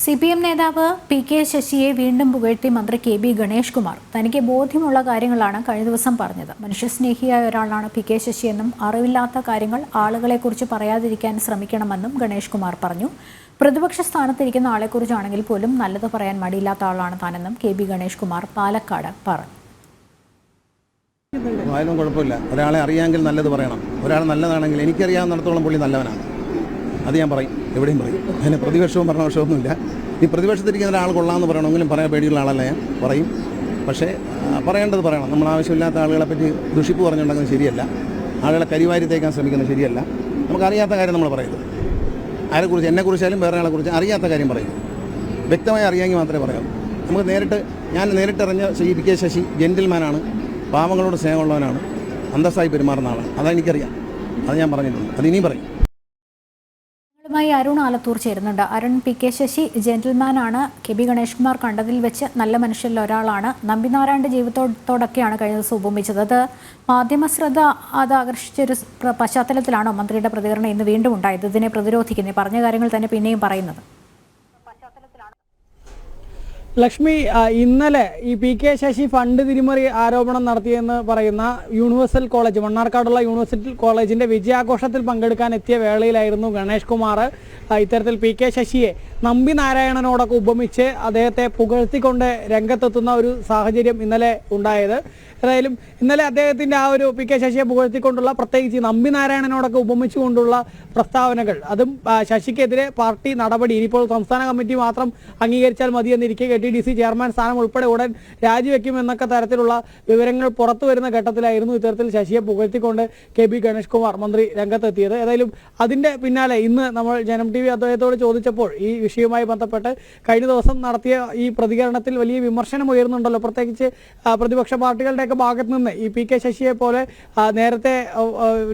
CPM നേതാവ് PK ശശിയെ വീണ്ടും പുകഴ്ത്തി മന്ത്രി KB ഗണേഷ് കുമാർ. തനിക്ക് ബോധ്യമുള്ള കാര്യങ്ങളാണ് കഴിഞ്ഞ ദിവസം പറഞ്ഞത്. മനുഷ്യസ്നേഹിയായ ഒരാളാണ് PK ശശിയെന്നും അറിവില്ലാത്ത കാര്യങ്ങൾ ആളുകളെക്കുറിച്ച് പറയാതിരിക്കാൻ ശ്രമിക്കണമെന്നും ഗണേഷ് കുമാർ പറഞ്ഞു. പ്രതിപക്ഷ സ്ഥാനത്തിരിക്കുന്ന ആളെക്കുറിച്ചാണെങ്കിൽ പോലും നല്ലത് പറയാൻ മടിയില്ലാത്ത ആളാണ് താനെന്നും KB ഗണേഷ് കുമാർ പാലക്കാട് പറഞ്ഞു. ആയാലും കുഴപ്പമില്ല. ഒരാളെ അറിയാമെങ്കിൽ നല്ലത് പറയണം. ഒരാൾ നല്ലതാണെങ്കിൽ എനിക്കറിയാവുന്നിടത്തോളം പുള്ളി നല്ലവനാണ്. അത് ഞാൻ പറയും, എവിടെയും പറയും. അതിന് പ്രതിപക്ഷവും ഭരണപക്ഷമൊന്നുമില്ല. ഈ പ്രതിപക്ഷത്തിരിക്കുന്ന ഒരാൾ കൊള്ളാമെന്ന് പറയണമെങ്കിലും പറയാൻ പേടിയുള്ള ആളല്ല, ഞാൻ പറയും. പക്ഷേ പറയേണ്ടത് പറയണം. നമ്മൾ ആവശ്യമില്ലാത്ത ആളുകളെ പറ്റി ദുഷിപ്പ് പറഞ്ഞുണ്ടാക്കുന്നത് ശരിയല്ല. ആളുകളെ കരിവാരി തേക്കാൻ ശ്രമിക്കുന്നത് ശരിയല്ല. നമുക്കറിയാത്ത കാര്യം നമ്മൾ പറയുന്നത്. ആരെക്കുറിച്ച്, എന്നെക്കുറിച്ചാലും വേറെ ആളെക്കുറിച്ച് അറിയാത്ത കാര്യം പറയും. വ്യക്തമായി അറിയാമെങ്കിൽ മാത്രമേ പറയാവൂ. നമുക്ക് ഞാൻ നേരിട്ടറിഞ്ഞ PK ശശി ജെന്റിൽമാനാണ്, പാവങ്ങളോട് സ്നേഹമുള്ളവനാണ്, അന്തസ്സായി പെരുമാറുന്ന ആളാണ്. അതെനിക്കറിയാം. അത് ഞാൻ പറഞ്ഞിട്ടുണ്ട്. അത് ഇനിയും പറയും. അരുൺ ആലത്തൂർ ചേരുന്നുണ്ട്. അരുൺ, PK ശശി ജെന്റിൽമാനാണ്, KB ഗണേഷ് കുമാർ കണ്ടതിൽ വെച്ച് നല്ല മനുഷ്യരിൽ ഒരാളാണ്. നമ്പിനാരായണന്റെ ജീവിതത്തോടൊക്കെയാണ് കഴിഞ്ഞ ദിവസം ഉപമിച്ചത്. അത് മാധ്യമ ശ്രദ്ധ ആകർഷിച്ചൊരു പശ്ചാത്തലത്തിലാണോ മന്ത്രിയുടെ പ്രതികരണം ഇന്ന് വീണ്ടും ഉണ്ടായത്? ഇതിനെ പ്രതിരോധിക്കുന്നത് പറഞ്ഞ കാര്യങ്ങൾ തന്നെ പിന്നെയും പറയുന്നത്? ലക്ഷ്മി, ഇന്നലെ ഈ PK ശശി ഫണ്ട് തിരിമറി ആരോപണം നടത്തിയെന്ന് പറയുന്ന യൂണിവേഴ്സൽ കോളേജ്, മണ്ണാർക്കാടുള്ള യൂണിവേഴ്സിറ്റി കോളേജിന്റെ വിജയാഘോഷത്തിൽ പങ്കെടുക്കാൻ എത്തിയ വേളയിലായിരുന്നു ഗണേഷ് കുമാർ ഇത്തരത്തിൽ PK ശശിയെ നമ്പി നാരായണനോടൊക്കെ ഉപമിച്ച് അദ്ദേഹത്തെ പുകഴ്ത്തിക്കൊണ്ട് രംഗത്തെത്തുന്ന ഒരു സാഹചര്യം ഇന്നലെ ഉണ്ടായത്. ഏതായാലും ഇന്നലെ അദ്ദേഹത്തിൻ്റെ ആ ഒരു PK ശശിയെ പുകഴ്ത്തിക്കൊണ്ടുള്ള, പ്രത്യേകിച്ച് നമ്പി നാരായണനോടൊക്കെ ഉപമിച്ചുകൊണ്ടുള്ള പ്രസ്താവനകൾ, അതും ശശിക്കെതിരെ പാർട്ടി നടപടി ഇനിയിപ്പോൾ സംസ്ഥാന കമ്മിറ്റി മാത്രം അംഗീകരിച്ചാൽ മതിയെന്നിരിക്കെ KTDC ചെയർമാൻ സ്ഥാനം ഉൾപ്പെടെ ഉടൻ രാജിവെക്കുമെന്നൊക്കെ തരത്തിലുള്ള വിവരങ്ങൾ പുറത്തു വരുന്ന ഘട്ടത്തിലായിരുന്നു ഇത്തരത്തിൽ ശശിയെ പുകഴ്ത്തിക്കൊണ്ട് KB ഗണേഷ് കുമാർ മന്ത്രി രംഗത്തെത്തിയത്. ഏതായാലും അതിൻ്റെ പിന്നാലെ ഇന്ന് നമ്മൾ ജനം TV അദ്ദേഹത്തോട് ചോദിച്ചപ്പോൾ ഈ വിഷയവുമായി ബന്ധപ്പെട്ട് കഴിഞ്ഞ ദിവസം നടത്തിയ ഈ പ്രതികരണത്തിൽ വലിയ വിമർശനം ഉയർന്നുണ്ടല്ലോ, പ്രത്യേകിച്ച് പ്രതിപക്ഷ പാർട്ടികളുടെയൊക്കെ ഭാഗത്ത് നിന്ന്. ഈ PK ശശിയെ പോലെ നേരത്തെ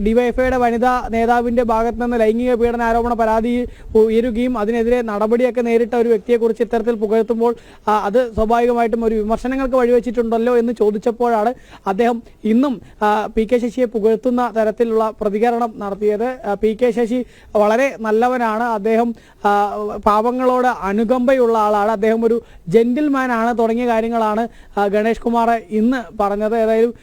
DYFIയുടെ വനിതാ നേതാവിൻ്റെ ഭാഗത്ത് നിന്ന് ലൈംഗിക പീഡന ആരോപണ പരാതി ഉയരുകയും അതിനെതിരെ നടപടിയൊക്കെ നേരിട്ട ഒരു വ്യക്തിയെക്കുറിച്ച് ഇത്തരത്തിൽ പുകഴ്ത്തുമ്പോൾ അത് സ്വാഭാവികമായിട്ടും ഒരു വിമർശനങ്ങൾക്ക് വഴിവെച്ചിട്ടുണ്ടല്ലോ എന്ന് ചോദിച്ചപ്പോഴാണ് അദ്ദേഹം ഇന്നും PK ശശിയെ പുകഴ്ത്തുന്ന തരത്തിലുള്ള പ്രതികരണം നടത്തിയത്. PK ശശി വളരെ നല്ലവനാണ്, അദ്ദേഹം പാവങ്ങളോട് അനുകമ്പയുള്ള ആളാണ്, അദ്ദേഹം ഒരു ജെന്റിൽമാനാണ് തുടങ്ങിയ കാര്യങ്ങളാണ് ഗണേഷ് കുമാർ ഇന്ന് പറഞ്ഞത്. ഏതായാലും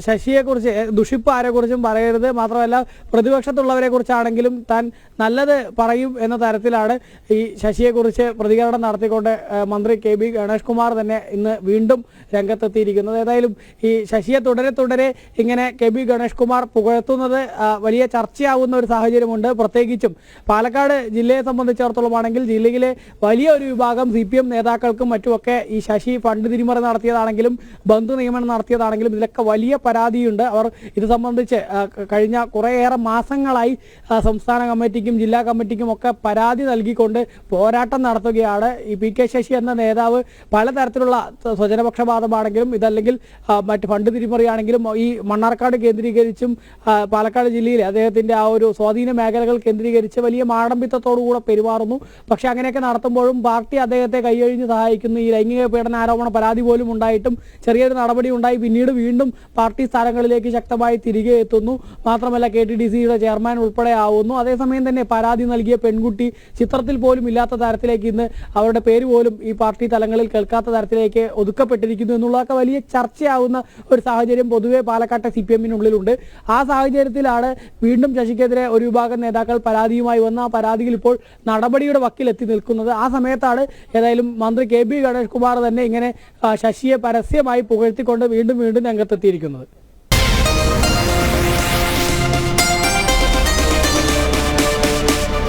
ശശിയെക്കുറിച്ച് ദുഷിപ്പ് ആരെക്കുറിച്ചും പറയരുത്, മാത്രമല്ല പ്രതിപക്ഷത്തുള്ളവരെ കുറിച്ചാണെങ്കിലും താൻ നല്ലത് പറയും എന്ന തരത്തിലാണ് ഈ ശശിയെക്കുറിച്ച് പ്രതികരണം നടത്തിക്കൊണ്ട് മന്ത്രി KB ഗണേഷ് കുമാർ തന്നെ ഇന്ന് വീണ്ടും രംഗത്തെത്തിയിരിക്കുന്നത്. ഏതായാലും ഈ ശശിയെ തുടരെ ഇങ്ങനെ KB ഗണേഷ് കുമാർ പുകഴ്ത്തുന്നത് വലിയ ചർച്ചയാവുന്ന ഒരു സാഹചര്യമുണ്ട്. പ്രത്യേകിച്ചും പാലക്കാട് ജില്ലയെ സംബന്ധിച്ചിടത്തോളമാണെങ്കിൽ ജില്ലയിലെ വലിയ ഒരു വിഭാഗം CPM നേതാക്കൾക്കും മറ്റുമൊക്കെ ഈ ശശി ഫണ്ട് തിരിമറി നടത്തിയതാണെങ്കിലും ബന്ധു നിയമനം നടത്തിയതാണെങ്കിലും ഇതിലൊക്കെ വലിയ പരാതിയുണ്ട്. അവർ ഇത് സംബന്ധിച്ച് കഴിഞ്ഞ കുറേയേറെ മാസങ്ങളായി സംസ്ഥാന കമ്മിറ്റിക്കും ജില്ലാ കമ്മിറ്റിക്കും ഒക്കെ പരാതി നൽകിക്കൊണ്ട് പോരാട്ടം നടത്തുകയാണ്. ഈ PK ശശി എന്ന നേതാവ് പലതരത്തിലുള്ള സ്വജനപക്ഷപാതമാണെങ്കിലും ഇതല്ലെങ്കിൽ മറ്റ് ഫണ്ട് തിരിമറിയാണെങ്കിലും ഈ മണ്ണാർക്കാട് കേന്ദ്രീകരിച്ചും പാലക്കാട് ജില്ലയിൽ അദ്ദേഹത്തിൻ്റെ ആ ഒരു സ്വാധീന മേഖലകൾ കേന്ദ്രീകരിച്ച് വലിയ മാടമ്പിത്തത്തോടുകൂടെ പെരുമാറുന്നു. പക്ഷേ അങ്ങനെയൊക്കെ നടത്തുമ്പോഴും പാർട്ടി അദ്ദേഹത്തെ കൈയൊഴിഞ്ഞ് സഹായിക്കുന്നു. ഈ ലൈംഗിക പീഡന ആരോപണ പരാതി പോലും ഉണ്ടായിട്ടും ചെറിയൊരു നടപടി ഉണ്ടായി പിന്നീട് വീണ്ടും പാർട്ടി സ്ഥാനങ്ങളിലേക്ക് ശക്തമായി തിരികെ എത്തുന്നു. മാത്രമല്ല KTDCയുടെ ചെയർമാൻ ഉൾപ്പെടെ ആവുന്നു. അതേസമയം തന്നെ പരാതി നൽകിയ പെൺകുട്ടി ചിത്രത്തിൽ പോലും ഇല്ലാത്ത തരത്തിലേക്ക് ഇന്ന് അവരുടെ പേര് പോലും ഈ പാർട്ടി തലങ്ങളിൽ കേൾക്കാത്ത തരത്തിലേക്ക് ഒതുക്കപ്പെട്ടിരിക്കുന്നു എന്നുള്ളതൊക്കെ വലിയ ചർച്ചയാവുന്ന ഒരു സാഹചര്യം പൊതുവെ പാലക്കാട്ടെ CPMനുള്ളിലുണ്ട്. ആ സാഹചര്യത്തിലാണ് വീണ്ടും ശശിക്കെതിരെ ഒരു വിഭാഗം നേതാക്കൾ പരാതിയുമായി വന്ന ആ പരാതിയിൽ ഇപ്പോൾ നടപടിയുടെ വക്കിലെത്തി നിൽക്കുന്നത്. ആ സമയത്താണ് ഏതായാലും മന്ത്രി KB ഗണേഷ് കുമാർ തന്നെ ഇങ്ങനെ ശശിയെ പരസ്യമായി പുകഴ്ത്തിക്കൊണ്ട് വീണ്ടും രംഗത്തെത്തിയിരിക്കുന്നത്.